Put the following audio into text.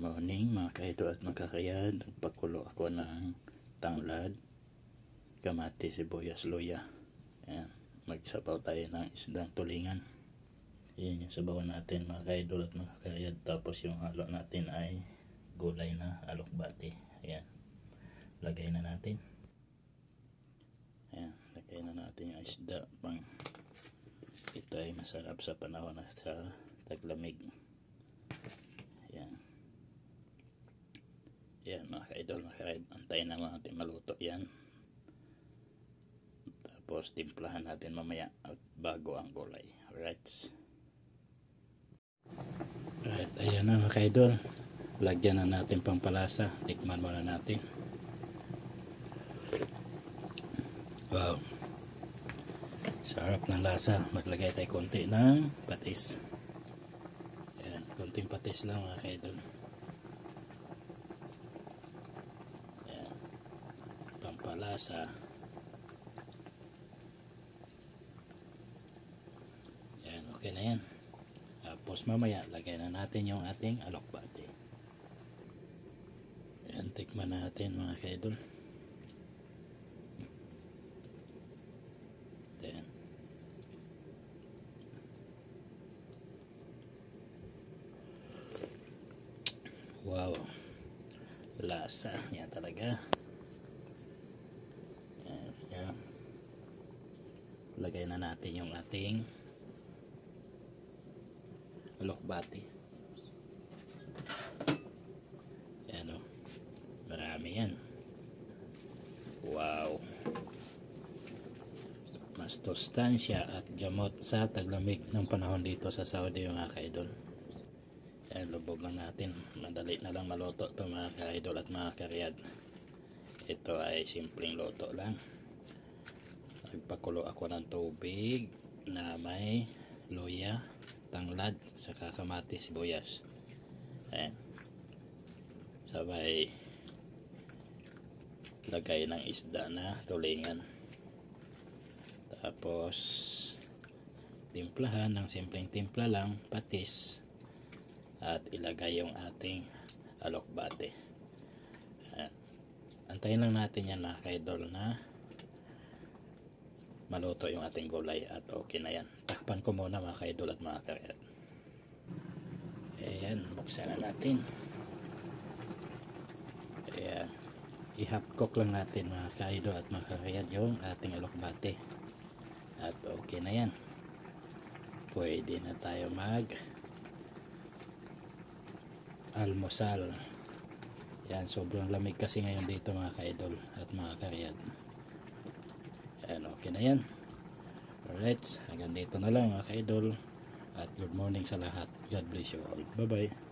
Morning mga kaidol at mga kakayad. Nagpakulo ako ng tanglad, kamatis, sibuyas, luya. Ayan. Magsabaw tayo ng isdang tulingan. Ayan yung sabawan natin mga kaidol at mga kakayad. Tapos yung halo natin ay gulay na alokbati. Ayan. Lagay na natin. Ayan. Lagay na natin yung isda pang ito ay masarap sa panahon na sa taglamig. Ayan. Yan mga ka-idol, antayin na lang natin maluto yan. Tapos timplahan natin mamaya at bago ang gulay. Alright. Alright, ayan na mga ka-idol. Lagyan na natin pampalasa. Tikman muna natin. Wow. Sarap ng lasa. Maglagay tayo konti ng patis. Ayan, konting patis lang mga ka-idol. Pampalasa. Yan, okay na yan. Tapos mamaya lagay na natin yung ating alokbati. Yan, tikman natin mga kaidol. Yan. Wow, lasa yan talaga. Lagay na natin yung ating alokbati. Ayan o, marami yan. Wow, mas tostansya at gamot sa taglamig ng panahon dito sa Saudi mga kaidol. Ayan, lubog lang natin. Madali na lang maluto ito mga kaidol at mga karyad. Ito ay simpleng luto lang. Nagpakulo ako ng tubig na may luya, tanglad, saka kamatis, sibuyas. Ayan. Sabay lagay ng isda na tulingan. Tapos timplahan ng simpleng timpla lang, patis, at ilagay yung ating alokbate. Ayan. Antayin lang natin yan mga kaidol na maluto yung ating gulay at okay na yan. Takpan ko muna mga kaidol at mga karyat. Ayan, buksan na natin. Ayan, i-half cook lang natin mga kaidol at mga karyat yung ating alokbate. At okay na yan. Pwede na tayo mag almusal. Yan, sobrang lamig kasi ngayon dito mga kaidol at mga karyat. Ayan, okay na yan. Alright, hanggang dito na lang mga ka-idol. At good morning sa lahat. God bless you all. Bye bye.